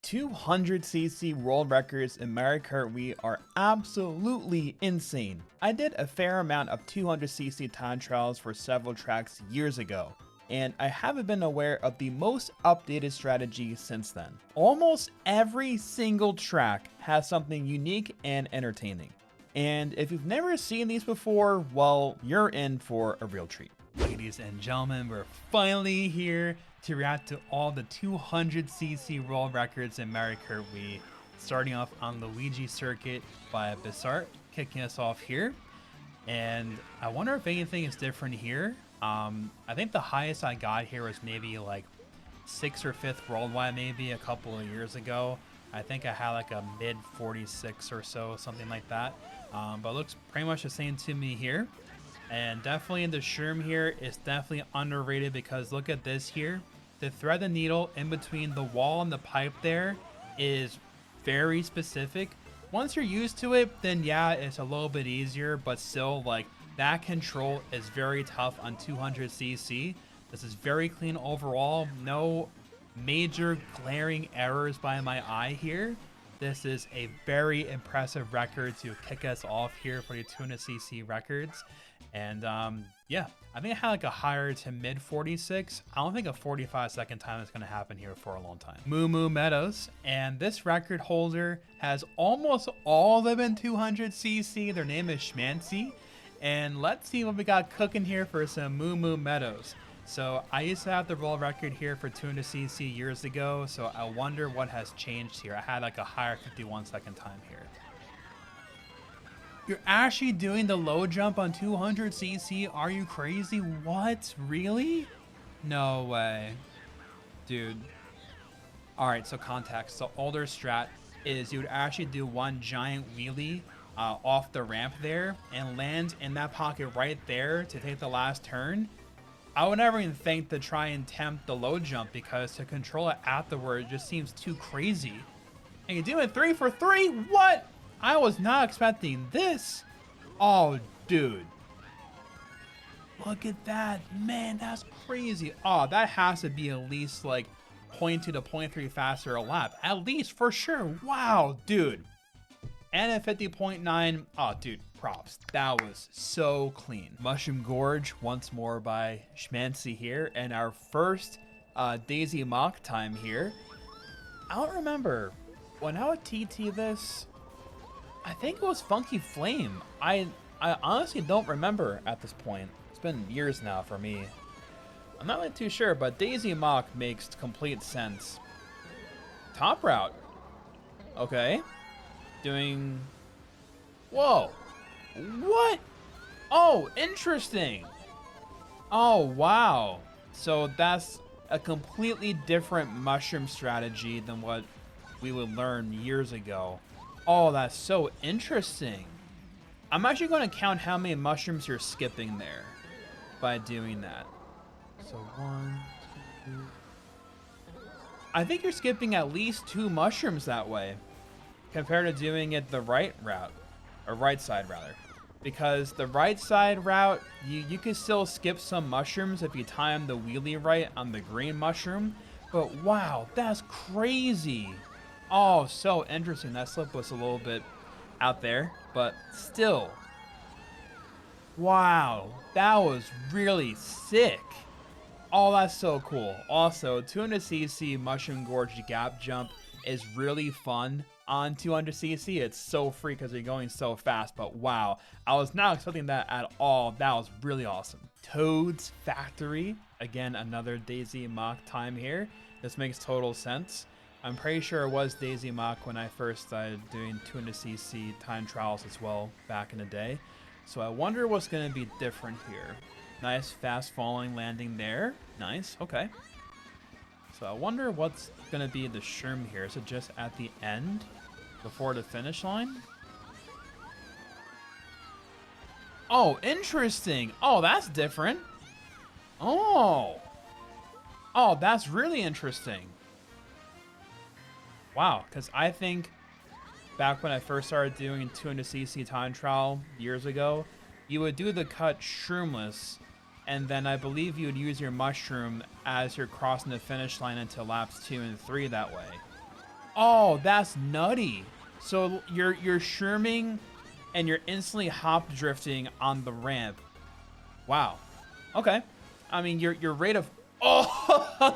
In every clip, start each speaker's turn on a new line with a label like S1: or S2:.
S1: 200cc world records in Mario Kart Wii are absolutely insane. I did a fair amount of 200cc time trials for several tracks years ago, and I haven't been aware of the most updated strategy since then. Almost every single track has something unique and entertaining. And if you've never seen these before, well, you're in for a real treat. Ladies and gentlemen, we're finally here to react to all the 200cc world records in Mario Kart Wii. Starting off on Luigi Circuit by Bizarre, kicking us off here. And I wonder if anything is different here. I think the highest I got here was maybe like 6th or 5th worldwide, maybe a couple of years ago. I think I had like a mid 46 or so, something like that. But it looks pretty much the same to me here. And definitely the shroom here is definitely underrated because look at this here. The thread and needle in between the wall and the pipe there is very specific. Once you're used to it, then yeah, it's a little bit easier, but still like that control is very tough on 200cc. This is very clean overall. No major glaring errors by my eye here. This is a very impressive record to kick us off here for the 200cc records. And yeah, I think I had like a higher to mid 46. I don't think a 45-second time is going to happen here for a long time. Moo Moo Meadows, and this record holder has almost all of them in 200cc. Their name is Schmancy. And let's see what we got cooking here for some Moo Moo Meadows. So I used to have the world record here for 200cc years ago, so I wonder what has changed here. I had like a higher 51-second time here. You're actually doing the low jump on 200cc? Are you crazy? What? Really? No way. Dude. Alright, so context. The older strat is you would actually do one giant wheelie off the ramp there and land in that pocket right there to take the last turn. I would never even think to try and attempt the low jump because to control it afterward just seems too crazy. And you're doing 3 for 3? What? I was not expecting this. Oh, dude. Look at that. Man, that's crazy. Oh, that has to be at least like 0.2 to 0.3 faster a lap. At least for sure. Wow, dude. And at 50.9. Oh, dude, props. That was so clean. Mushroom Gorge once more by Schmancy here. And our first Daisy Mock time here. I don't remember. When I would TT this, I think it was Funky Flame. I honestly don't remember at this point. It's been years now for me. I'm not really too sure, but Daisy Mock makes complete sense. Top route. Okay. Doing... Whoa. What? Oh, interesting. Oh, wow. So that's a completely different mushroom strategy than what we would learn years ago. Oh, that's so interesting. I'm actually going to count how many mushrooms you're skipping there by doing that. So 1, 2. I think you're skipping at least 2 mushrooms that way compared to doing it the right route, or right side rather. Because the right side route, you can still skip some mushrooms if you time the wheelie right on the green mushroom. But wow, that's crazy. Oh, so interesting. That slip was a little bit out there, but still. Wow, that was really sick. Oh, that's so cool. Also, 200cc Mushroom Gorge gap jump is really fun on 200cc. It's so free because you're going so fast, but wow, I was not expecting that at all. That was really awesome. Toad's Factory. Again, another Daisy Mock time here. This makes total sense. I'm pretty sure it was Daisy Mock when I first started doing 200cc time trials as well back in the day. So I wonder what's going to be different here. Nice fast falling landing there. Nice. Okay. So I wonder what's going to be the shroom here. Is it just at the end before the finish line? Oh, interesting. Oh, that's different. Oh. Oh, that's really interesting. Wow, because I think back when I first started doing 200cc time trial years ago, you would do the cut shroomless, and then I believe you would use your mushroom as you're crossing the finish line into laps 2 and 3 that way. Oh, that's nutty. So you're shrooming and you're instantly hop drifting on the ramp. Wow. Okay. I mean, your rate of... Oh,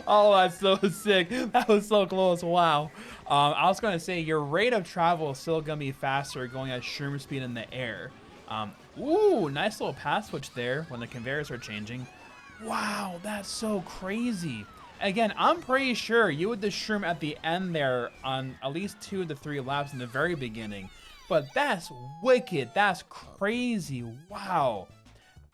S1: oh, that's so sick. That was so close. Wow. I was going to say your rate of travel is still going to be faster going at shroom speed in the air. Ooh, nice little path switch there when the conveyors are changing. Wow, that's so crazy. Again, I'm pretty sure you would just shroom at the end there on at least 2 to 3 laps in the very beginning. But that's wicked. That's crazy. Wow.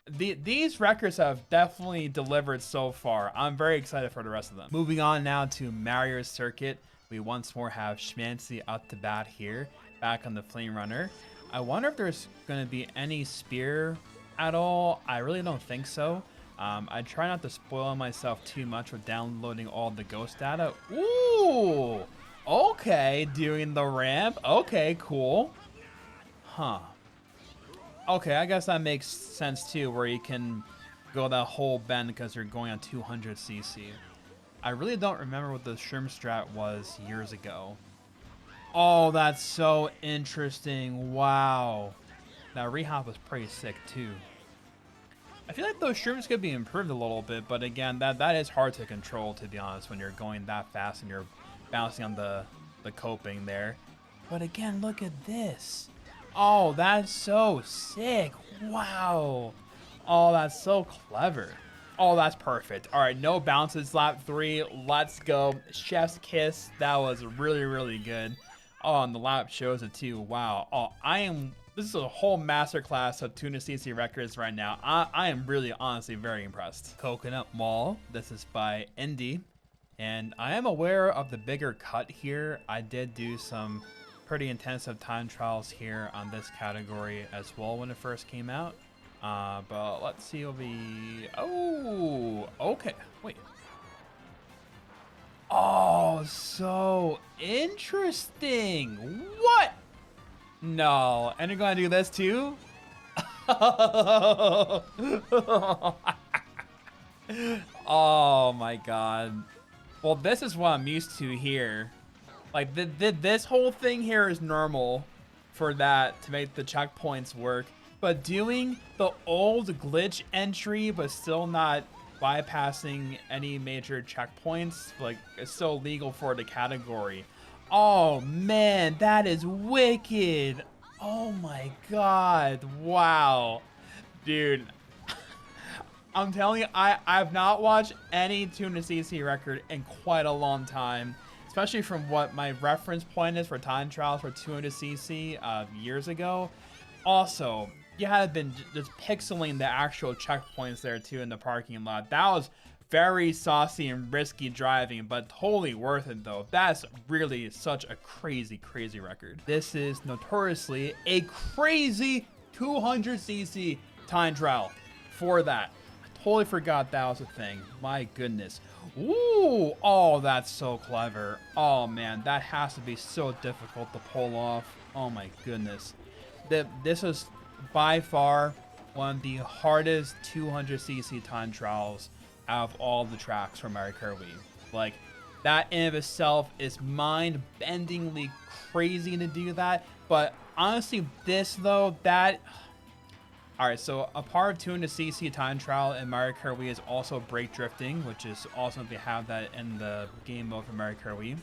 S1: These records have definitely delivered so far. I'm very excited for the rest of them. Moving on now to Mario Circuit. We once more have Schmancy up to bat here, back on the Flame Runner. I wonder if there's going to be any spear at all. I really don't think so. I try not to spoil myself too much with downloading all the ghost data. Ooh! Okay, doing the ramp. Okay, cool. Huh. Okay, I guess that makes sense too, where you can go that whole bend because you're going on 200cc. I really don't remember what the shroom strat was years ago. Oh, that's so interesting. Wow. That rehop was pretty sick too. I feel like those shrooms could be improved a little bit, but again, that is hard to control, to be honest, when you're going that fast and you're bouncing on the coping there. But again, look at this. Oh, that's so sick. Wow. Oh, that's so clever. Oh, that's perfect. All right, no bounces, lap 3. Let's go. Chef's kiss. That was really, really good. Oh, and the lap shows it too. Wow. Oh, this is a whole masterclass of Tuna CC records right now. I am really, honestly, very impressed. Coconut Mall. This is by Indy. And I am aware of the bigger cut here. I did do some pretty intensive time trials here on this category as well when it first came out. But let's see what we... Oh, okay. Wait. Oh, so interesting. What? No. And you're going to do this too? Oh my god. Well, this is what I'm used to here. Like, this whole thing here is normal for that to make the checkpoints work. But doing the old glitch entry, but still not bypassing any major checkpoints, like, it's still legal for the category. Oh, man, that is wicked. Oh, my God. Wow. Dude, I'm telling you, I've not watched any Tuna CC record in quite a long time. Especially from what my reference point is for time trials for 200cc years ago. Also, you had been just pixeling the actual checkpoints there too in the parking lot. That was very saucy and risky driving, but totally worth it though. That's really such a crazy, crazy record. This is notoriously a crazy 200cc time trial for that. I totally forgot that was a thing. My goodness. Ooh, oh, that's so clever. Oh man, that has to be so difficult to pull off. Oh my goodness. This is by far one of the hardest 200cc time trials out of all the tracks from Mario Kart Wii. Like, that in of itself is mind-bendingly crazy to do that. But honestly, this though, that... Alright, so a part of 200cc time trial in Mario Kart Wii is also brake drifting, which is awesome if you have that in the game mode for Mario Kart Wii.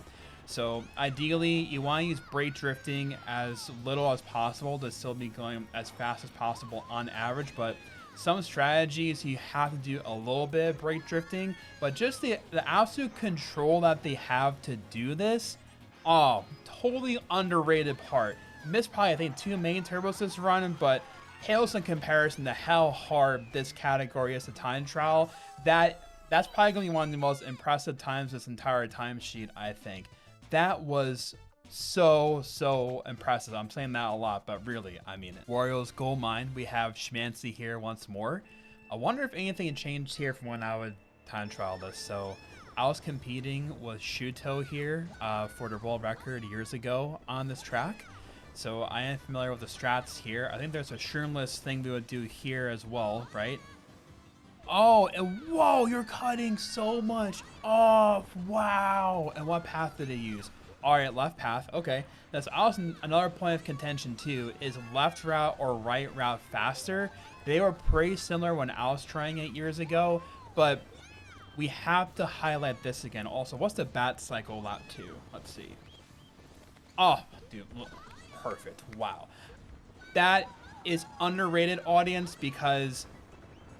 S1: So ideally, you want to use brake drifting as little as possible to still be going as fast as possible on average, but some strategies you have to do a little bit of brake drifting, but just the absolute control that they have to do this, oh, totally underrated part. Missed probably, I think, 2 main turbos this run, but pales in comparison to how hard this category is to time trial. That's probably going to be one of the most impressive times this entire timesheet, I think. That was so impressive. I'm saying that a lot, but really, I mean it. Wario's Gold Mine, we have Schmancy here once more. I wonder if anything changed here from when I would time trial this. So I was competing with Shuto here for the world record years ago on this track. So I am familiar with the strats here. I think there's a shroomless thing we would do here as well, right? Oh, and whoa, you're cutting so much off. Wow. And what path did it use? All right, left path. Okay. That's also another point of contention too, is left route or right route faster? They were pretty similar when I was trying it years ago, but we have to highlight this again. Also, what's the bat cycle lap 2? Let's see. Oh, dude, look, perfect. Wow. That is underrated, audience, because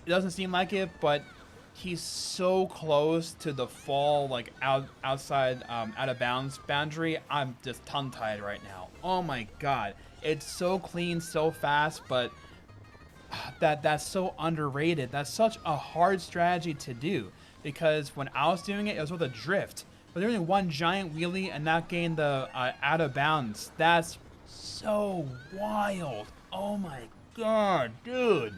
S1: it doesn't seem like it, but he's so close to the fall, like outside, out of bounds boundary. I'm just tongue-tied right now. Oh my god, it's so clean, so fast, but that's so underrated. That's such a hard strategy to do, because when I was doing it, it was with a drift, but there's only one giant wheelie and not getting the out of bounds. That's so wild. Oh my god, dude.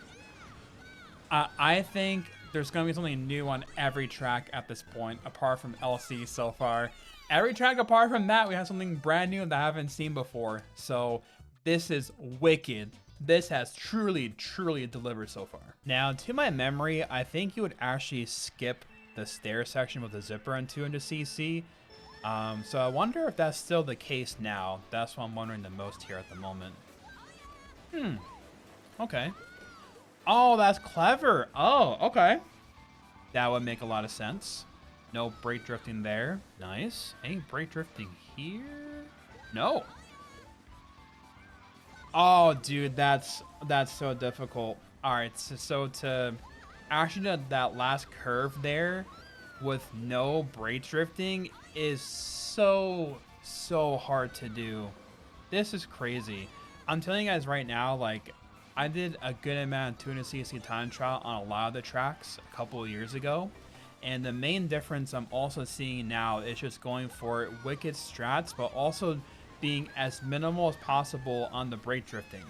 S1: I think there's going to be something new on every track at this point, apart from LC so far. Every track apart from that, we have something brand new that I haven't seen before. So this is wicked. This has truly, truly delivered so far. Now, to my memory, I think you would actually skip the stair section with the zipper on 200cc. So I wonder if that's still the case now. That's what I'm wondering the most here at the moment. Okay. Oh, that's clever. Oh, okay. That would make a lot of sense. No brake drifting there. Nice. Any brake drifting here? No. Oh, dude, that's so difficult. All right, so to actually do that last curve there with no brake drifting is so hard to do. This is crazy. I'm telling you guys right now, like, I did a good amount of 200cc time trial on a lot of the tracks a couple of years ago, and the main difference I'm also seeing now is just going for wicked strats, but also being as minimal as possible on the brake drifting.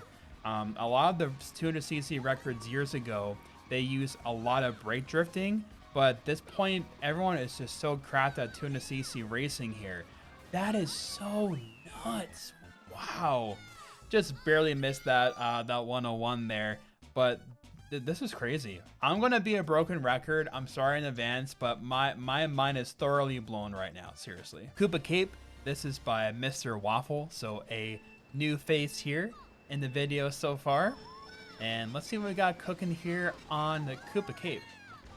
S1: A lot of the 200cc records years ago, they use a lot of brake drifting, but at this point, everyone is just so cracked at 200cc racing here. That is so nuts. Wow. Just barely missed that 101 there, but this is crazy. I'm gonna be a broken record. I'm sorry in advance, but my mind is thoroughly blown right now. Seriously. Koopa Cape. This is by Mr. Waffle, so a new face here in the video so far. And let's see what we got cooking here on the Koopa Cape.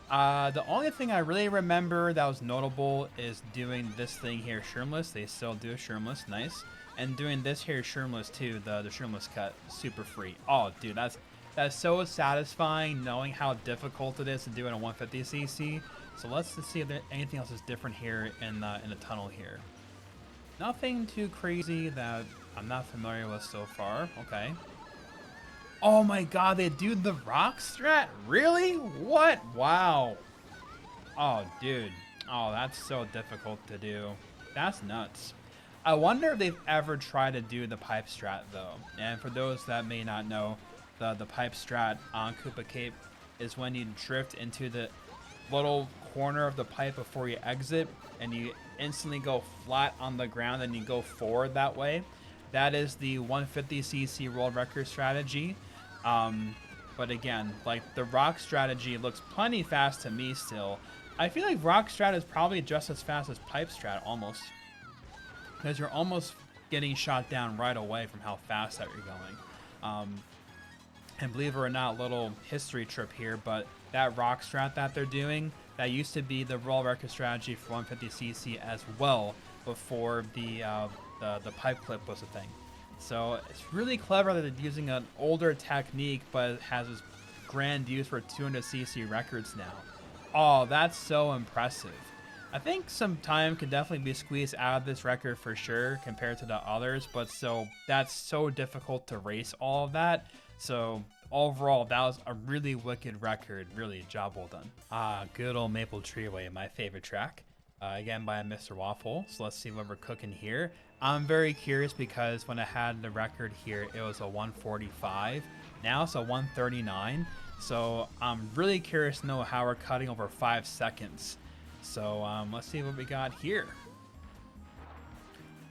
S1: The only thing I really remember that was notable is doing this thing here, shroomless. They still do a shroomless, nice. And doing this here shroomless too, the shroomless cut, super free. Oh, dude, that's so satisfying knowing how difficult it is to do in a 150cc. So let's see if anything else is different here in the tunnel here. Nothing too crazy that I'm not familiar with so far. Okay. Oh my god, they do the rock strat? Really? What? Wow. Oh, dude. Oh, that's so difficult to do. That's nuts. I wonder if they've ever tried to do the pipe strat though. And for those that may not know, the pipe strat on Koopa Cape is when you drift into the little corner of the pipe before you exit and you instantly go flat on the ground and you go forward that way. That is the 150cc world record strategy. But again, like the rock strategy looks plenty fast to me still. I feel like rock strat is probably just as fast as pipe strat almost, because you're almost getting shot down right away from how fast that you're going. And believe it or not, little history trip here, but that rock strat that they're doing, that used to be the world record strategy for 150cc as well before the pipe clip was a thing. So it's really clever that they're using an older technique, but it has this grand use for 200cc records now. Oh, that's so impressive. I think some time could definitely be squeezed out of this record for sure compared to the others, but so that's so difficult to race all of that. So overall, that was a really wicked record. Really, job well done. Ah, good old Maple Treeway, my favorite track. Again by Mr. Waffle. So let's see what we're cooking here. I'm very curious because when I had the record here, it was a 145. Now it's a 139. So I'm really curious to know how we're cutting over 5 seconds. So let's see what we got here.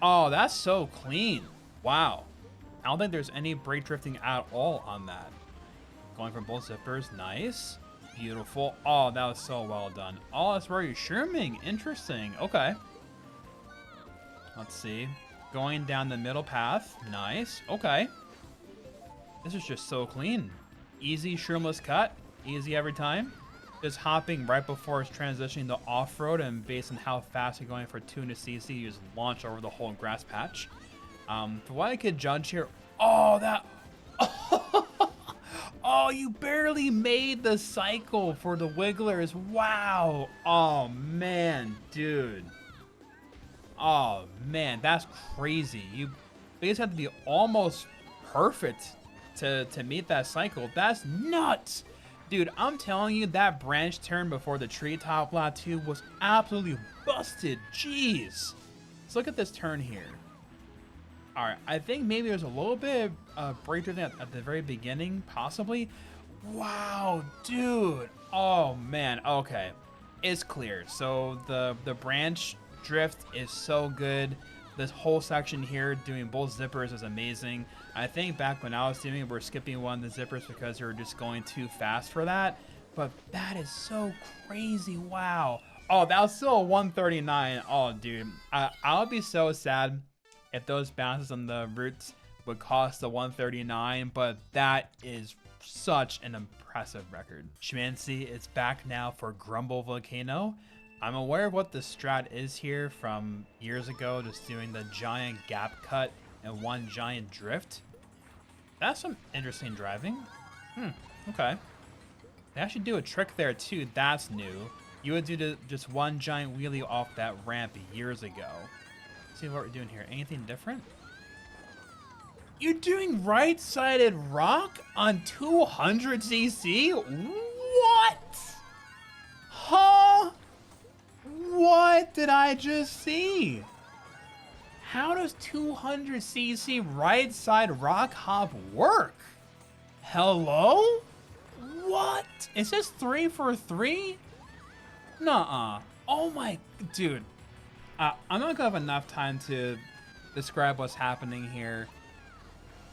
S1: Oh, that's so clean. Wow. I don't think there's any brake drifting at all on that. Going for both zippers. Nice. beautiful. Oh, that was so well done. Oh, that's where you're shrooming. Interesting. Okay. Let's see. Going down the middle path. Nice. Okay. This is just so clean. Easy shroomless cut. Easy every time. Just hopping right before it's transitioning to off-road, and based on how fast you're going for 200cc, you just launch over the whole grass patch. For what I could judge here, oh, that... Oh, you barely made the cycle for the Wigglers. Wow. Oh, man, dude. Oh, man, that's crazy. You just have to be almost perfect to meet that cycle. That's nuts. Dude, I'm telling you, that branch turn before the treetop lot 2 was absolutely busted. Jeez. Let's look at this turn here. All right, I think maybe there's a little bit of breakthrough at the very beginning, possibly. Wow, dude. Oh, man. Okay. It's clear. So the branch drift is so good. This whole section here, doing both zippers, is amazing. I think back when I was doing it, we're skipping one of the zippers because we were just going too fast for that. But that is so crazy. Wow. Oh, that was still a 139. Oh, dude. I would be so sad if those bounces on the routes would cost the 139, but that is such an impressive record. Schmancy is back now for Grumble Volcano. I'm aware of what the strat is here from years ago, just doing the giant gap cut and one giant drift. That's some interesting driving. Okay. They actually do a trick there too. That's new. You would do just one giant wheelie off that ramp years ago. Let's see what we're doing here. Anything different? You're doing right-sided rock on 200cc? What? Huh? What did I just see? How does 200cc right side rock hop work? Hello? What? Is this 3 for 3? Nuh-uh. Oh my, dude. I'm not gonna have enough time to describe what's happening here.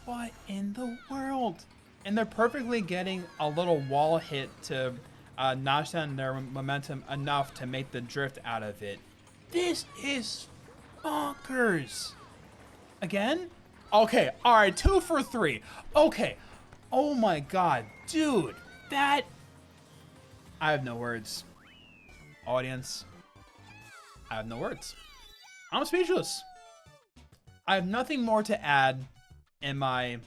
S1: What in the world? And they're perfectly getting a little wall hit to notch down their momentum enough to make the drift out of it. This is bonkers. Again? Okay, all right, 2 for 3. Okay. Oh my God, dude, that... I have no words. Audience, I have no words. I'm speechless. I have nothing more to add in my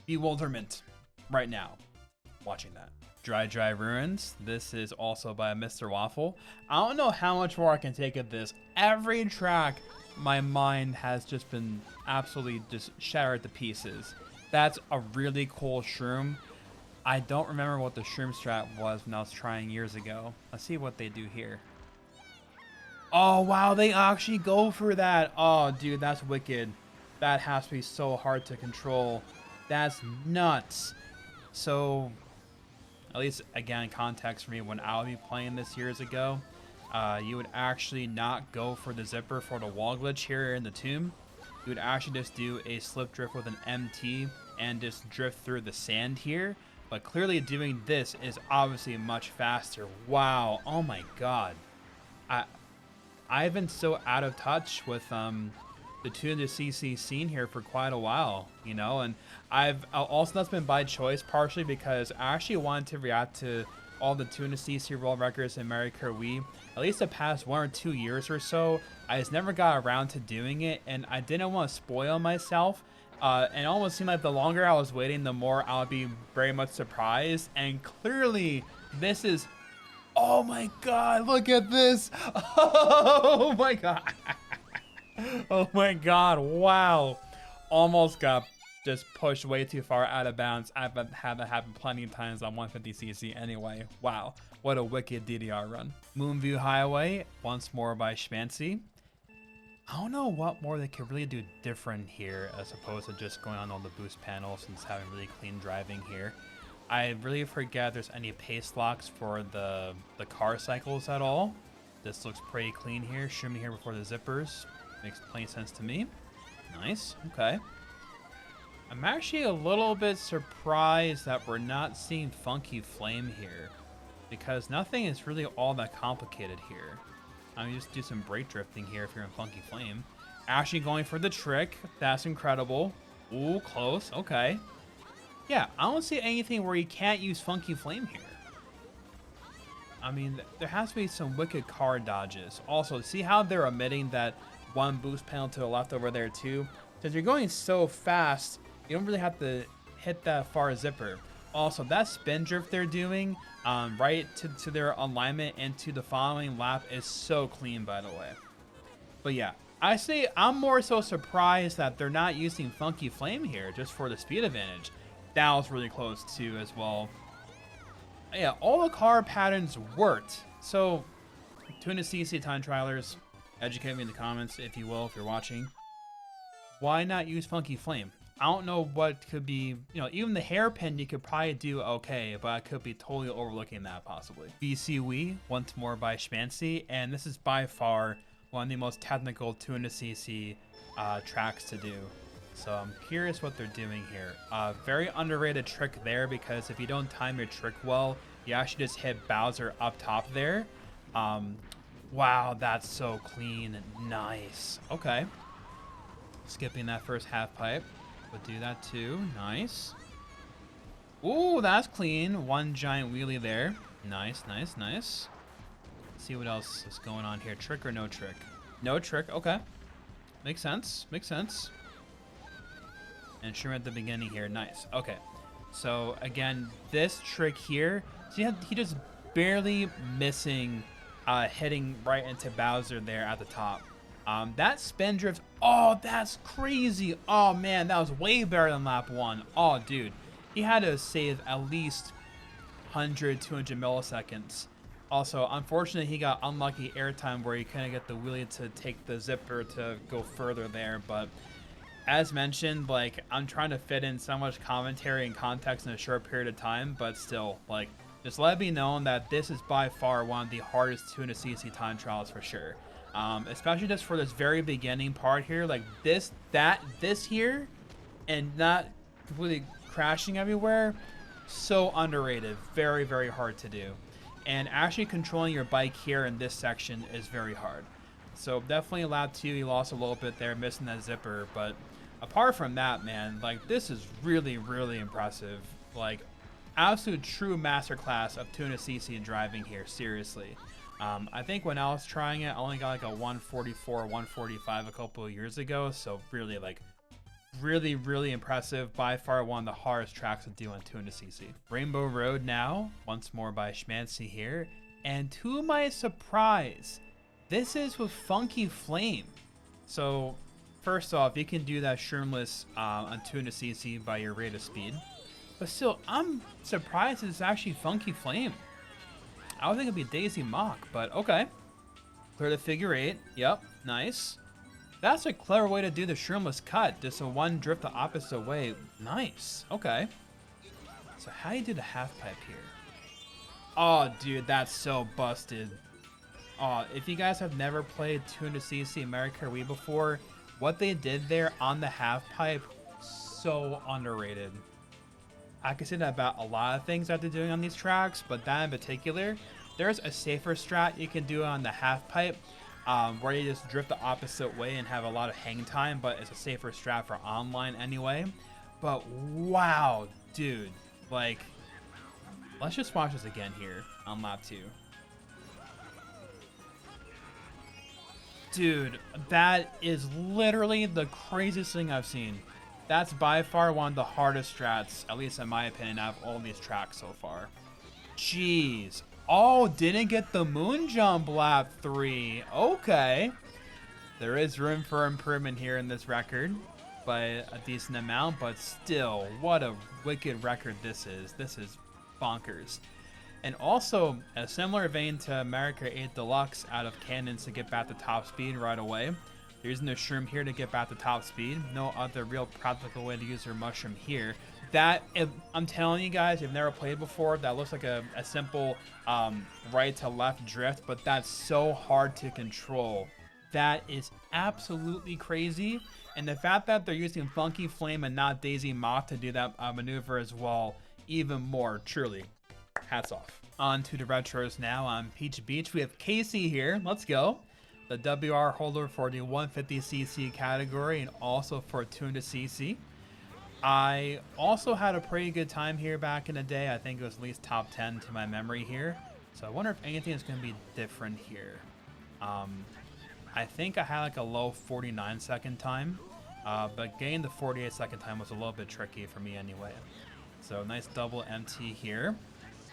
S1: bewilderment right now watching that. Dry Ruins. This is also by Mr. Waffle. I don't know how much more I can take of this. Every track, my mind has just been absolutely just shattered to pieces. That's a really cool shroom. I don't remember what the shroom strat was when I was trying years ago. Let's see what they do here. Oh, wow, they actually go for that. Oh, dude, that's wicked. That has to be so hard to control. That's nuts. So, at least, again, context for me, when I would be playing this years ago, you would actually not go for the zipper for the wall glitch here in the tomb. You would actually just do a slip drift with an MT and just drift through the sand here. But clearly doing this is obviously much faster. Wow. Oh my God. I've been so out of touch with the 200cc scene here for quite a while, you know, and I've also, that's been by choice, partially because I actually wanted to react to all the 200cc world records in Mario Kart Wii at least the past 1 or 2 years or so. I just never got around to doing it, and I didn't want to spoil myself. And it almost seemed like the longer I was waiting, the more I would be very much surprised. And clearly, this is... Oh my God, look at this. Oh my God. Oh my God, wow. Almost got just pushed way too far out of bounds. I've had that happen plenty of times on 150cc anyway. Wow, what a wicked DDR run. Moonview Highway, once more by Schmancy. I don't know what more they could really do different here as opposed to just going on all the boost panels and just having really clean driving here. I really forget if there's any pace locks for the car cycles at all. This looks pretty clean here. Shrooming here before the zippers. Makes plain sense to me. Nice. Okay. I'm actually a little bit surprised that we're not seeing Funky Flame here. because nothing is really all that complicated here. I mean, just do some brake drifting here if you're in Funky Flame. Actually going for the trick. That's incredible. Ooh, close. Okay. Yeah, I don't see anything where you can't use Funky Flame here. I mean, there has to be some wicked car dodges. Also, see how they're omitting that one boost panel to the left over there too? Because you're going so fast, you don't really have to hit that far zipper. Also, that spin drift they're doing right to their alignment into the following lap is so clean, by the way. But yeah, I say I'm more so surprised that they're not using Funky Flame here just for the speed advantage. That was really close too as well. Yeah, all the car patterns worked. So, TunaCC time trialers, educate me in the comments if you will, if you're watching. Why not use Funky Flame? I don't know what could be, you know, even the hairpin you could probably do okay, but I could be totally overlooking that possibly. BC Wii, once more by Schmancy, and this is by far one of the most technical TunaCC tracks to do. So I'm curious what they're doing here. Very underrated trick there, because if you don't time your trick well, you actually just hit Bowser up top there. Wow, that's so clean. Nice. Okay. Skipping that first half pipe. But do that too. Nice. Ooh, that's clean. One giant wheelie there. Nice, nice, nice. Let's see what else is going on here. Trick or no trick? No trick. Okay. Makes sense. Makes sense. And sure at the beginning here. Nice. Okay. So again, this trick here, see how he just barely missing hitting right into Bowser there at the top. That spin drift, oh, that's crazy. Oh man, that was way better than lap 1. Oh dude, he had to save at least 100, 200 milliseconds. Also, unfortunately, he got unlucky airtime where he couldn't get the wheelie to take the zipper to go further there, but as mentioned, like, I'm trying to fit in so much commentary and context in a short period of time, but still, like, just let it be known that this is by far one of the hardest TunaCC time trials for sure. Especially just for this very beginning part here, like this here, and not completely crashing everywhere, so underrated, very, very hard to do. And actually controlling your bike here in this section is very hard. So definitely lap 2, you lost a little bit there, missing that zipper, but apart from that, man, like, this is really, really impressive. Like, absolute true masterclass of TunaCC driving here, seriously. I think when I was trying it, I only got like a 144, 145 a couple of years ago, so really, like, really, really impressive. By far one of the hardest tracks to do on TunaCC. Rainbow Road now, once more by Schmancy here, and to my surprise, this is with Funky Flame. So, first off, you can do that shroomless on TunaCC by your rate of speed. But still, I'm surprised it's actually Funky Flame. I would think it'd be Daisy Mock, but okay. Clear the figure 8. Yep, nice. That's a clever way to do the shroomless cut. Just a one drift the opposite way. Nice. Okay. So how do you do the half pipe here? Oh, dude, that's so busted. Oh, if you guys have never played TunaCC Mario Kart Wii before, what they did there on the half pipe, so underrated. I can say that about a lot of things that they're doing on these tracks, but that in particular, there's a safer strat you can do on the half pipe, where you just drift the opposite way and have a lot of hang time, but it's a safer strat for online anyway. But wow, dude, like, let's just watch this again here on lap 2. Dude, that is literally the craziest thing I've seen. That's by far one of the hardest strats, at least in my opinion, out of all these tracks so far. Jeez. Oh, didn't get the moon jump lap 3. Okay. There is room for improvement here in this record by a decent amount, but still, what a wicked record this is. This is bonkers. And also, a similar vein to Mario Kart 8 Deluxe out of cannons to get back to top speed right away. They're using the shroom here to get back to top speed. No other real practical way to use their mushroom here. That, I'm telling you guys, if you've never played before, that looks like a simple right to left drift, but that's so hard to control. That is absolutely crazy. And the fact that they're using Funky Flame and not Daisy Moth to do that maneuver as well, even more, truly, hats off. On to the retros now on Peach Beach. We have Casey here. Let's go. The WR holder for the 150cc category and also for 200cc. I also had a pretty good time here back in the day. I think it was at least top 10 to my memory here. So I wonder if anything is going to be different here. I think I had like a low 49-second time, but getting the 48-second time was a little bit tricky for me anyway. So nice double MT here.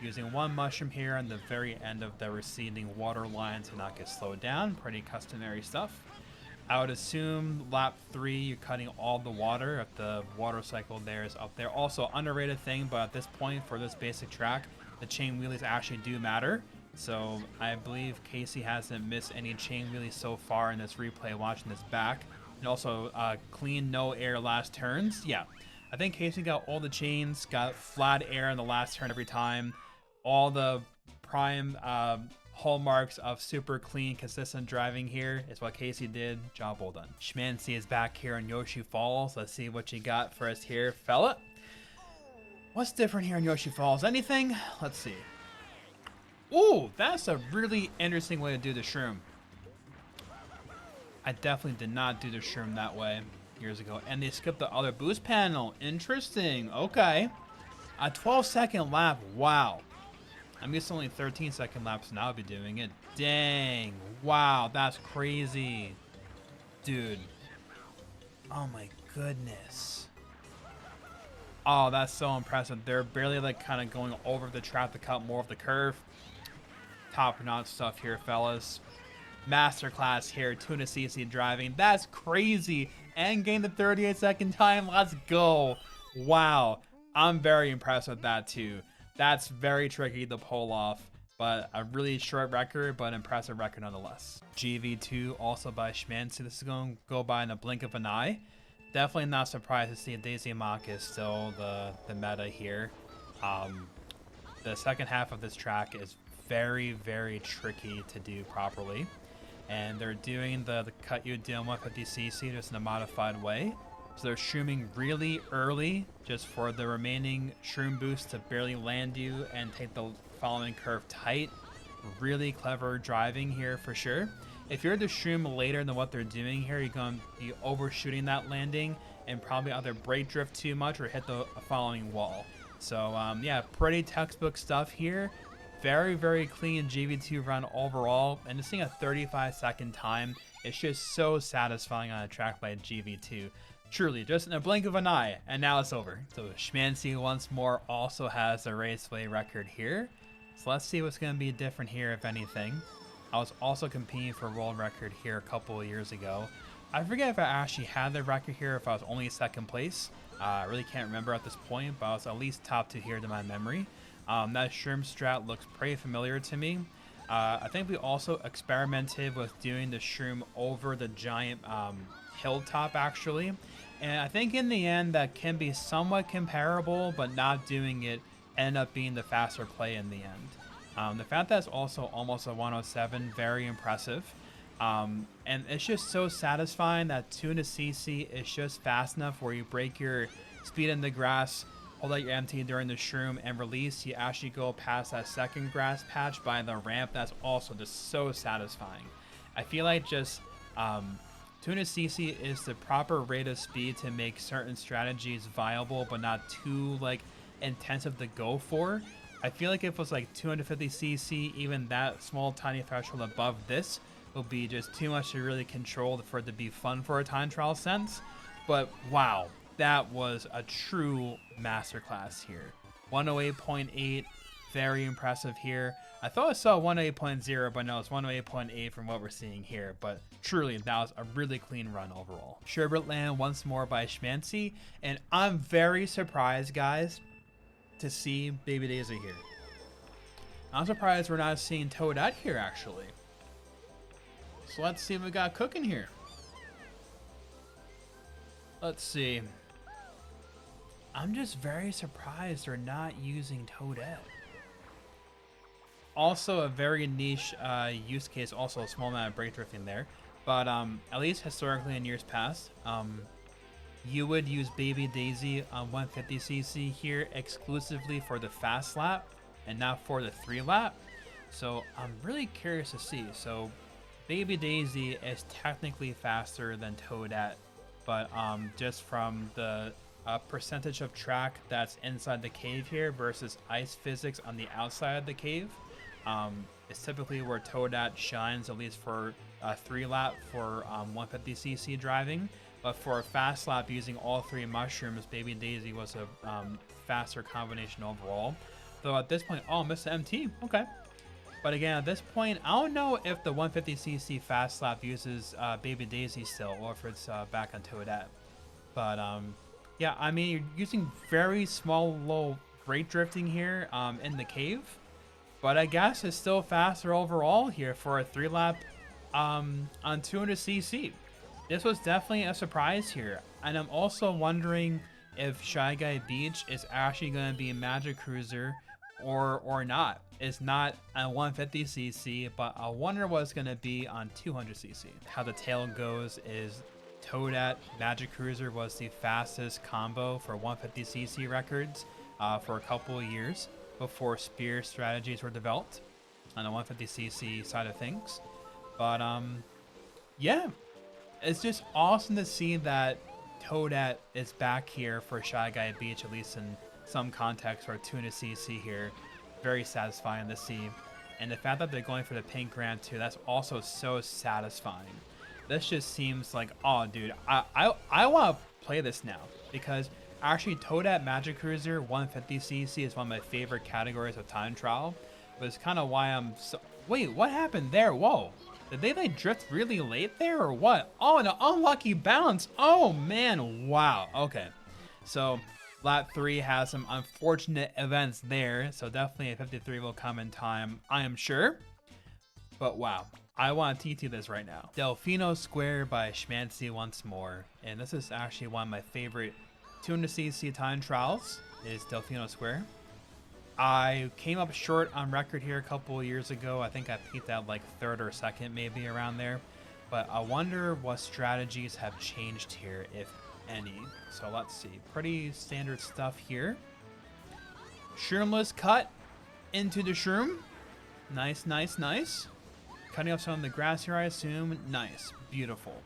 S1: Using one mushroom here on the very end of the receding water line to not get slowed down. Pretty customary stuff. I would assume lap 3 you're cutting all the water if the water cycle there is up there. Also underrated thing, but at this point for this basic track, the chain wheelies actually do matter. So I believe Casey hasn't missed any chain wheelies so far in this replay watching this back. And also clean no air last turns. Yeah, I think Casey got all the chains, got flat air in the last turn every time. All the prime hallmarks of super clean, consistent driving here is what Casey did. Job well done. Schmancy is back here in Yoshi Falls. Let's see what you got for us here, fella. What's different here in Yoshi Falls? Anything? Let's see. Ooh, that's a really interesting way to do the shroom. I definitely did not do the shroom that way years ago. And they skipped the other boost panel. Interesting. Okay. A 12-second lap. Wow. I'm used to only 13-second laps and I'll be doing it. Dang. Wow, that's crazy. Dude. Oh my goodness. Oh, that's so impressive. They're barely like kind of going over the track to cut more of the curve. Top-notch stuff here, fellas. Masterclass here, 200cc driving. That's crazy. And gain the 38-second time. Let's go. Wow. I'm very impressed with that too. That's very tricky to pull off, but a really short record, but impressive record nonetheless. GV2 also by Schmancy. This is going to go by in a blink of an eye. Definitely not surprised to see Daisy Mock is still the meta here. The second half of this track is very, very tricky to do properly. And they're doing the cut you down 150cc just in a modified way. So they're shrooming really early just for the remaining shroom boost to barely land you and take the following curve tight. Really clever driving here for sure. If you're to shroom later than what they're doing here, you're going to be overshooting that landing and probably either brake drift too much or hit the following wall. So yeah, pretty textbook stuff here. Very, very clean GV2 run overall. And just seeing a 35-second time, it's just so satisfying on a track like GV2. Truly, just in a blink of an eye, and now it's over. So Schmancy once more also has a Raceway record here. So let's see what's going to be different here, if anything. I was also competing for a world record here a couple of years ago. I forget if I actually had the record here, if I was only second place. I really can't remember at this point, but I was at least top 2 here to my memory. That shroom strat looks pretty familiar to me. I think we also experimented with doing the shroom over the giant hilltop actually. And I think in the end that can be somewhat comparable, but not doing it ended up being the faster play in the end. The fact that it's also almost a 107, very impressive. And it's just so satisfying that 200cc is just fast enough where you break your speed in the grass, hold out your MT during the shroom, and release. You actually go past that second grass patch by the ramp. That's also just so satisfying. I feel like just 200cc is the proper rate of speed to make certain strategies viable, but not too like intensive to go for. I feel like if it was like 250cc, even that small tiny threshold above this will be just too much to really control for it to be fun for a time trial sense. But wow, that was a true masterclass here. 108.8, very impressive here. I thought I saw 108.0, but no, it's 108.8 from what we're seeing here. But truly, that was a really clean run overall. Sherbet Land once more by Schmancy, and I'm very surprised, guys, to see Baby Daisy here. I'm surprised we're not seeing Toadette here, actually. So let's see what we got cooking here. Let's see. I'm just very surprised they're not using Toadette. Also a very niche use case, also a small amount of brake drifting there. But at least historically in years past, you would use Baby Daisy on 150cc here exclusively for the fast lap. and not for the 3-lap. So I'm really curious to see. So Baby Daisy is technically faster than Toadette, but just from the percentage of track that's inside the cave here versus ice physics on the outside of the cave, is typically where Toadette shines, at least for a 3-lap for 150cc driving. But for a fast lap using all 3 mushrooms, Baby Daisy was a faster combination overall. Though at this point, oh, Mr. MT, okay. But again, at this point, I don't know if the 150cc fast lap uses Baby Daisy still, or if it's back on Toadette. But yeah, I mean, you're using very small, low rate drifting here in the cave. But I guess it's still faster overall here for a 3-lap on 200cc. This was definitely a surprise here. And I'm also wondering if Shy Guy Beach is actually going to be a Magic Cruiser or not. It's not on 150cc, but I wonder what it's going to be on 200cc. How the tale goes is Toadette Magic Cruiser was the fastest combo for 150cc records for a couple of years before spear strategies were developed on the 150cc side of things. But yeah, it's just awesome to see that Toadette is back here for Shy Guy Beach, at least in some context, for 200cc here. Very satisfying to see. And the fact that they're going for the pink ramp too, that's also so satisfying. This just seems like, oh dude, I want to play this now, because actually Toadette Magic Cruiser 150cc is one of my favorite categories of time trial. But it's kind of why I'm so... Wait, what happened there? Whoa. Did they like drift really late there or what? Oh, an unlucky bounce. Oh man, wow. Okay. So lap 3 has some unfortunate events there. So definitely a 53 will come in time, I am sure. But wow, I want to TT this right now. Delfino Square by Schmancy once more. And this is actually one of my favorite 200cc time trials, is Delfino Square. I came up short on record here a couple of years ago. I think I peaked at like 3rd or 2nd, maybe around there. But I wonder what strategies have changed here, if any. So let's see. Pretty standard stuff here. Shroomless cut into the shroom. Nice, nice, nice. Cutting up some of the grass here, I assume. Nice. Beautiful.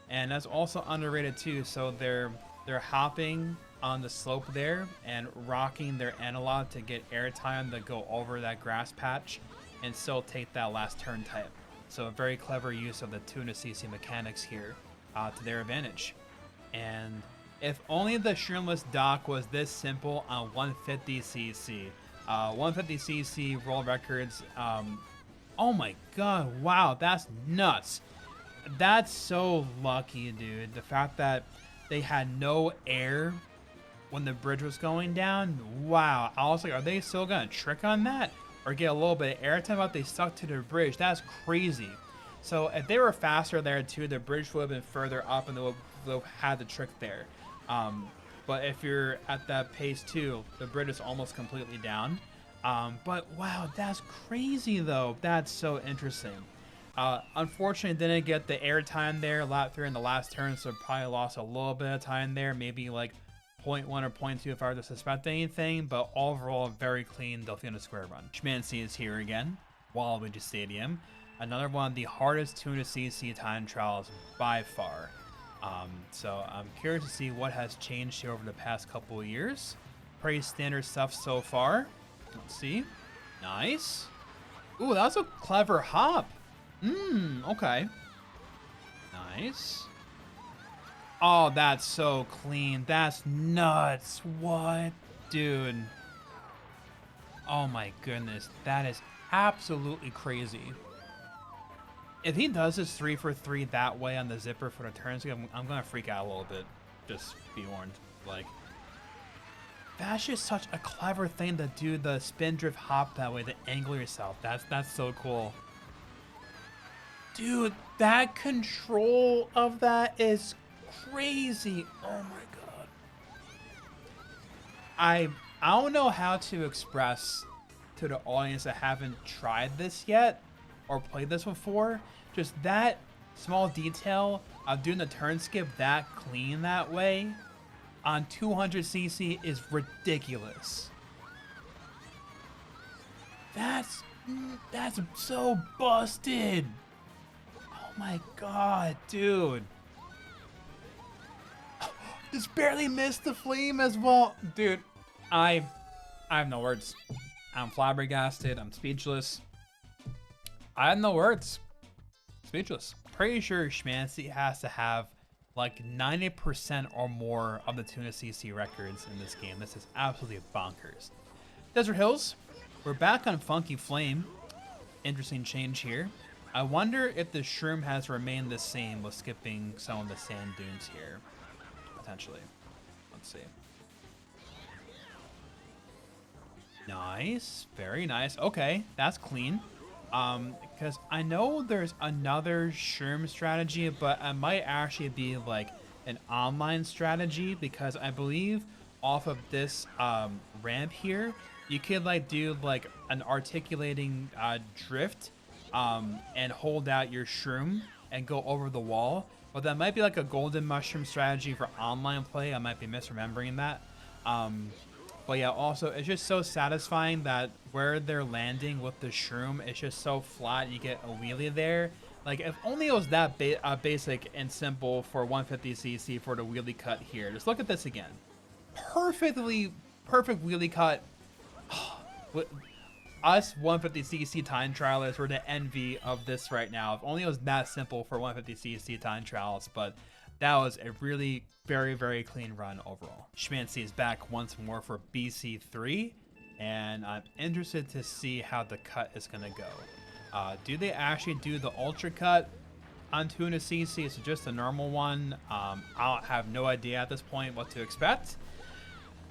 S1: And that's also underrated too. So they're hopping on the slope there and rocking their analog to get airtime to go over that grass patch and still take that last turn type. So a very clever use of the 200cc mechanics here to their advantage. And if only the shroomless dock was this simple on 150cc. 150cc world records, oh my god, wow, that's nuts. That's so lucky, dude. The fact that they had no air when the bridge was going down, wow. I was like, are they still gonna trick on that or get a little bit of airtime, but they stuck to the bridge? That's crazy. So if they were faster there too, the bridge would have been further up and they would have had the trick there. But if you're at that pace too, the bridge is almost completely down. But wow, that's crazy though. That's so interesting. Unfortunately, didn't get the air time there lap 3 in the last turn, so probably lost a little bit of time there, maybe like 0.1 or 0.2 if I were to suspect anything, but overall, very clean Delfino Square run. Schmancy is here again, Waluigi Stadium. Another one of the hardest 200cc time trials by far. So I'm curious to see what has changed here over the past couple of years. Pretty standard stuff so far. Let's see. Nice. Ooh, that was a clever hop. Okay. Nice. Oh, that's so clean. That's nuts. What? Dude. Oh my goodness. That is absolutely crazy. If he does his 3 for 3 that way on the zipper for the turns, I'm gonna freak out a little bit. Just be warned. Like, that's just such a clever thing to do, the spin drift hop that way, to angle yourself. That's so cool. Dude, that control of that is crazy. Oh my god. I don't know how to express to the audience that haven't tried this yet or played this before, just that small detail of doing the turn skip that clean that way on 200cc is ridiculous. That's so busted. Oh my god, dude. Just barely missed the flame as well. Dude, I have no words. I'm flabbergasted. I'm speechless. I have no words. Speechless. Pretty sure Schmancy has to have like 90% or more of the Tuna CC records in this game. This is absolutely bonkers. Desert Hills. We're back on Funky Flame. Interesting change here. I wonder if the shroom has remained the same with skipping some of the sand dunes here. Potentially. Let's see. Nice. Very nice. Okay, that's clean. Because I know there's another shroom strategy, but it might actually be like an online strategy, because I believe off of this ramp here, you could like do like an articulating drift and hold out your shroom and go over the wall. But that might be like a golden mushroom strategy for online play. I might be misremembering that. But yeah, also it's just so satisfying that where they're landing with the shroom, it's just so flat. You get a wheelie there. Like if only it was that basic and simple for 150cc for the wheelie cut here. Just look at this again. Perfect wheelie cut. Us 150cc time trialers were the envy of this right now. If only it was that simple for 150cc time trials, but that was a really very, very clean run overall. Schmancy is back once more for BC3, and I'm interested to see how the cut is going to go. Do they actually do the ultra cut on Tuna CC? Is it just a normal one? I have no idea at this point what to expect.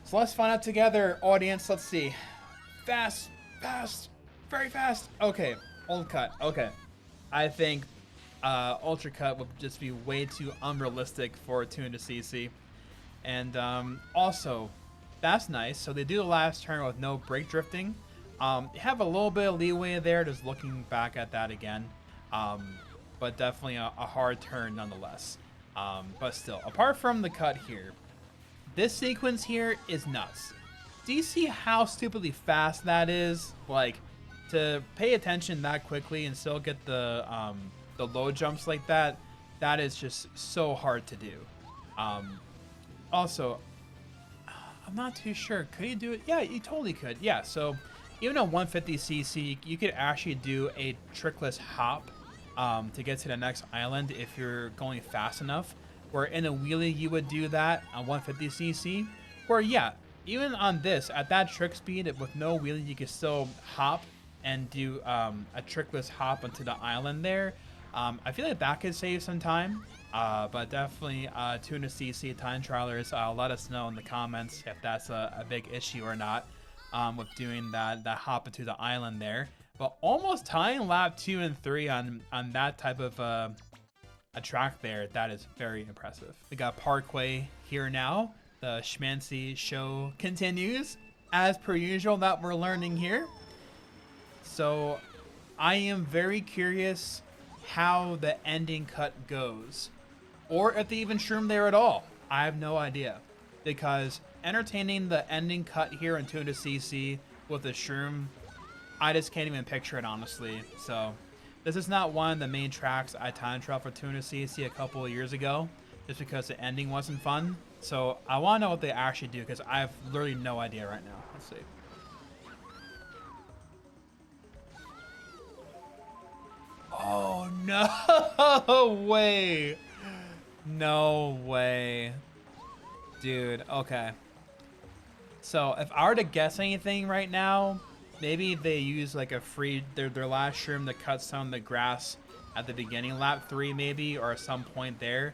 S1: So let's find out together, audience. Let's see. Fast, very fast. Okay, old cut. Okay, I think ultra cut would just be way too unrealistic for Tuna CC. And also, that's nice. So they do the last turn with no brake drifting. You have a little bit of leeway there, just looking back at that again. But definitely a hard turn nonetheless. But still, apart from the cut here, this sequence here is nuts. Do you see how stupidly fast that is? Like, to pay attention that quickly and still get the low jumps like that, that is just so hard to do. Also, I'm not too sure. Could you do it? Yeah, you totally could. Yeah, so even on 150cc, you could actually do a trickless hop to get to the next island if you're going fast enough. Where in a wheelie, you would do that on 150cc. Where, yeah, even on this, at that trick speed, with no wheelie, you can still hop and do a trickless hop onto the island there. I feel like that could save some time, but definitely Tuna CC time trialers, let us know in the comments if that's a big issue or not with doing that hop into the island there. But almost tying lap 2 and 3 on that type of a track there, that is very impressive. We got Parkway here now. The Schmancy show continues as per usual that we're learning here. So I am very curious how the ending cut goes, or if they even shroom there at all. I have no idea, because entertaining the ending cut here in Tuna CC with the shroom, I just can't even picture it, honestly. So this is not one of the main tracks I time trialed for Tuna CC a couple of years ago, just because the ending wasn't fun. So I want to know what they actually do, because I have literally no idea right now. Let's see. Oh, no way. No way. Dude, okay. So if I were to guess anything right now, maybe they use like a free, their last shroom to cut some of the grass at the beginning, lap 3 maybe, or at some point there.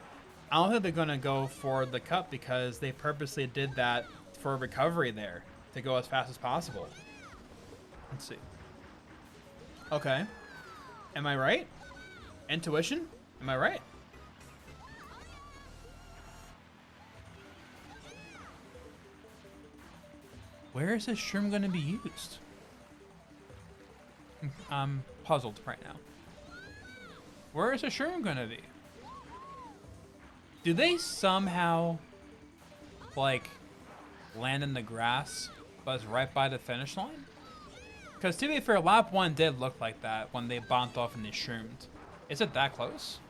S1: I don't think they're going to go for the cut, because they purposely did that for recovery there, to go as fast as possible. Let's see. Okay. Am I right? Intuition? Am I right? Where is this shroom going to be used? I'm puzzled right now. Where is the shroom going to be? Do they somehow, like, land in the grass, but it's right by the finish line? Because to be fair, lap 1 did look like that when they bonked off and they shroomed. Is it that close?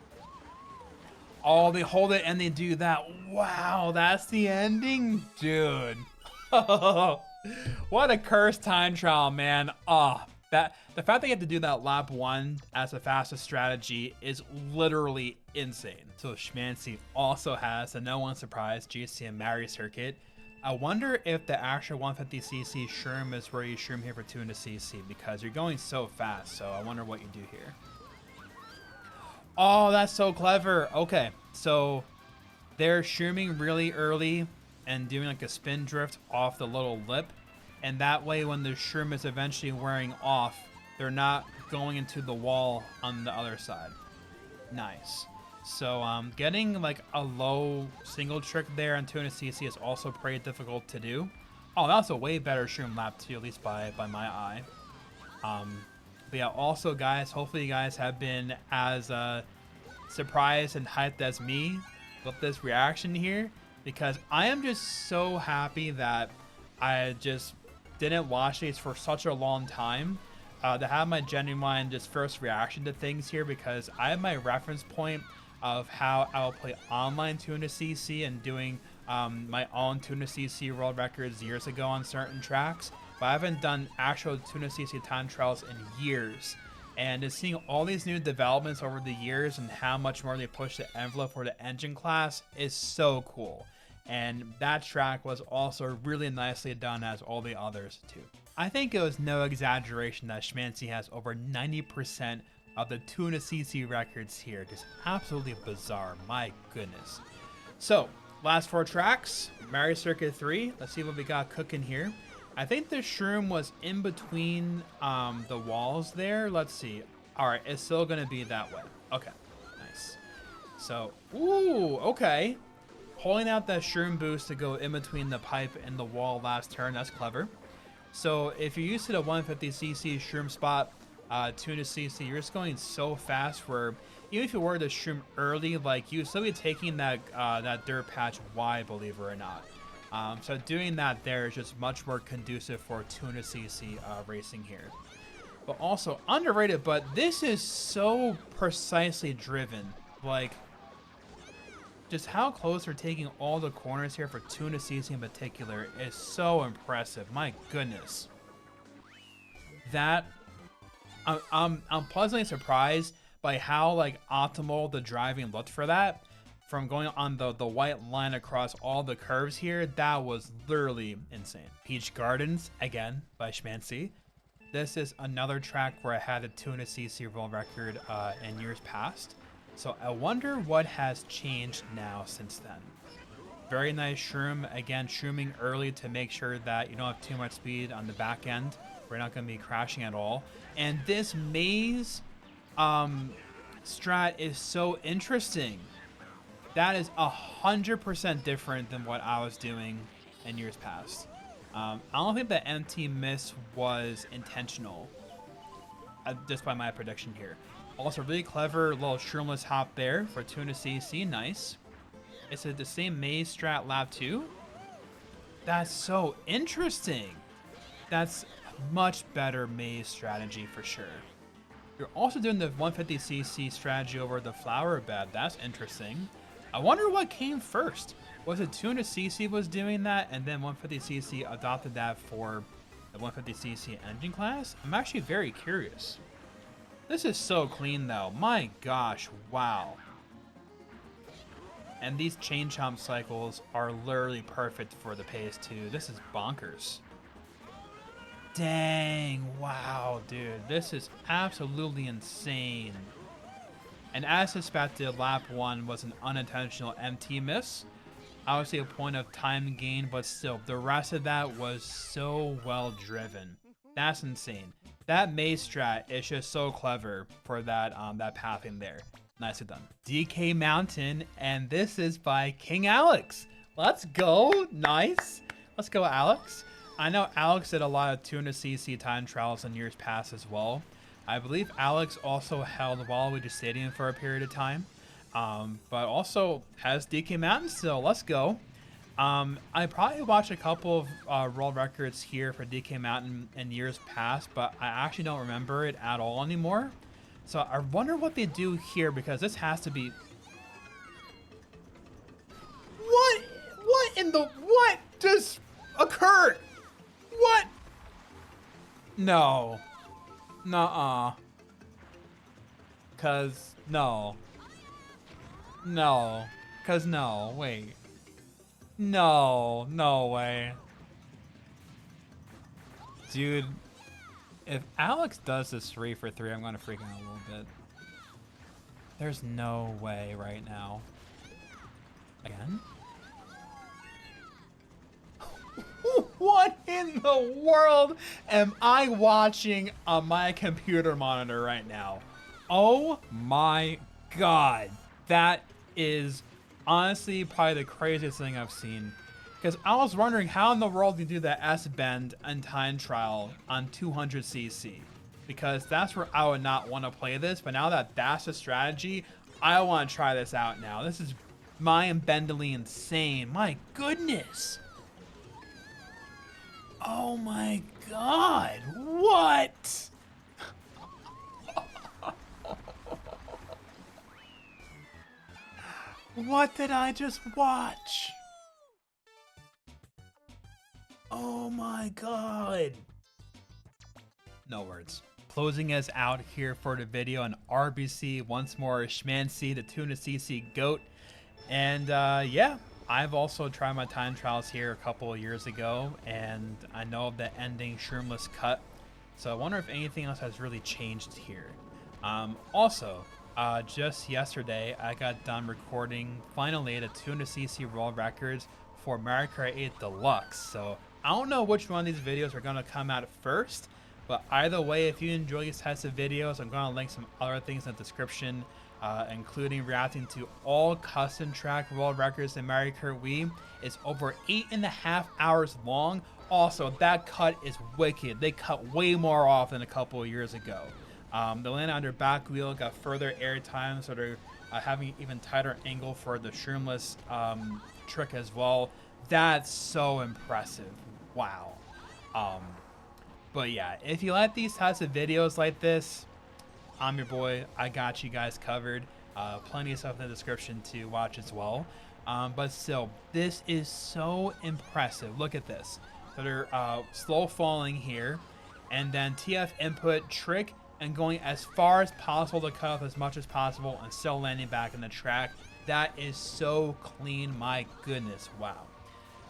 S1: Oh, they hold it and they do that. Wow, that's the ending? Dude. What a cursed time trial, man. The fact that you have to do that lap 1 as the fastest strategy is literally insane. So Schmancy also has, and no one's surprised, GCN Mario Circuit. I wonder if the actual 150cc shroom is where you shroom here for 200cc, because you're going so fast, so I wonder what you do here. Oh, that's so clever. Okay, so they're shrooming really early and doing like a spin drift off the little lip, and that way when the shroom is eventually wearing off, they're not going into the wall on the other side. Nice. So getting like a low single trick there on 200cc is also pretty difficult to do. Oh, that was a way better shroom lap too, at least by my eye. But yeah, also guys, hopefully you guys have been as surprised and hyped as me with this reaction here, because I am just so happy that I just didn't watch these for such a long time. To have my genuine just first reaction to things here, because I have my reference point of how I'll play online 200cc and doing my own 200cc world records years ago on certain tracks, but I haven't done actual 200cc time trials in years. And just seeing all these new developments over the years and how much more they push the envelope for the engine class is so cool. And that track was also really nicely done, as all the others too. I think it was no exaggeration that Schmancy has over 90% of the 200cc records here. Just absolutely bizarre, my goodness. So, last 4 tracks, Mario Circuit 3. Let's see what we got cooking here. I think the shroom was in between the walls there. Let's see. All right, it's still gonna be that way. Okay, nice. So, ooh, okay. Holding out that shroom boost to go in between the pipe and the wall last turn, that's clever. So if you're used to the 150cc shroom spot, 200cc, you're just going so fast where even if you were to shroom early, like you still be taking that that dirt patch wide, believe it or not. So doing that there is just much more conducive for 200cc racing here. But also underrated, but this is so precisely driven. Like, just how close they're taking all the corners here for 200cc in particular is so impressive. My goodness. That, I'm pleasantly surprised by how like optimal the driving looked for that. From going on the white line across all the curves here, that was literally insane. Peach Gardens, again, by Schmancy. This is another track where I had a 200cc world record in years past. So I wonder what has changed now since then. Very nice shroom. Again, shrooming early to make sure that you don't have too much speed on the back end. We're not going to be crashing at all. And this maze strat is so interesting. That is 100% different than what I was doing in years past. I don't think the MT miss was intentional, just by my prediction here. Also, really clever little shroomless hop there for 200cc. Nice. Is it the same maze strat lap 2? That's so interesting. That's much better maze strategy for sure. You're also doing the 150cc strategy over the flower bed. That's interesting. I wonder what came first. Was it 200cc was doing that and then 150cc adopted that for the 150cc engine class? I'm actually very curious. This is so clean though. My gosh, wow. And these chain chomp cycles are literally perfect for the pace too. This is bonkers. Dang, wow, dude. This is absolutely insane. And as suspected, lap 1 was an unintentional MT miss. Obviously a point of time gain, but still, the rest of that was so well driven. That's insane. That maze strat is just so clever for that that pathing there. Nicely done. DK Mountain, and this is by King Alex. Let's go. Nice. Let's go, Alex. I know Alex did a lot of 200cc time trials in years past as well. I believe Alex also held Waluigi Stadium for a period of time, but also has DK Mountain still. Let's go. I probably watched a couple of world records here for DK Mountain in years past, but I actually don't remember it at all anymore. So I wonder what they do here, because this has to be... What in the... What just occurred? What? No. Nuh-uh. Cause no. No. Cause no. Wait. No. No way. Dude, if Alex does this 3 for 3, I'm gonna freak out a little bit. There's no way right now. Again? What in the world am I watching on my computer monitor right now? Oh my god. That is honestly probably the craziest thing I've seen. Because I was wondering how in the world you do that S-bend and time trial on 200cc. Because that's where I would not want to play this. But now that that's the strategy, I want to try this out now. This is mind-bendingly insane. My goodness. Oh my god. What? What did I just watch? Oh my god. No words. Closing us out here for the video on RBC once more, Schmancy, the 200cc GOAT. And yeah, I've also tried my time trials here a couple of years ago, and I know of the ending shroomless cut. So I wonder if anything else has really changed here. Also, just yesterday, I got done recording finally the 200cc world records for Mario Kart 8 Deluxe. So I don't know which one of these videos are going to come out first, but either way, if you enjoy these types of videos, I'm going to link some other things in the description, including reacting to all custom track world records in Mario Kart Wii. It's over 8.5 hours long. Also, that cut is wicked. They cut way more off than a couple of years ago. The land under back wheel got further air time, so they're having even tighter angle for the shroomless trick as well. That's so impressive. Wow. But yeah, if you like these types of videos like this, I'm your boy. I got you guys covered. Plenty of stuff in the description to watch as well. But still, this is so impressive. Look at this. So they're slow falling here, and then TF input trick and going as far as possible to cut off as much as possible and still landing back in the track. That is so clean. My goodness. Wow.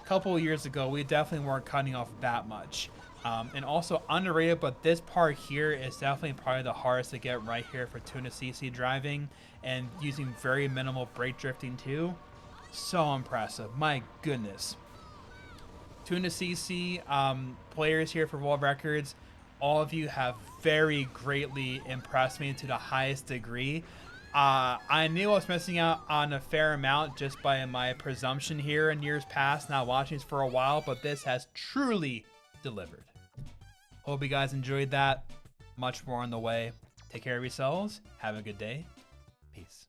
S1: A couple of years ago, we definitely weren't cutting off that much. And also underrated, but this part here is definitely probably the hardest to get right here for 200cc driving and using very minimal brake drifting too. So impressive. My goodness. 200cc players here for world records, all of you have very greatly impressed me to the highest degree. I knew I was missing out on a fair amount just by my presumption here in years past, not watching this for a while, but this has truly delivered. Hope you guys enjoyed that. Much more on the way. Take care of yourselves. Have a good day. Peace.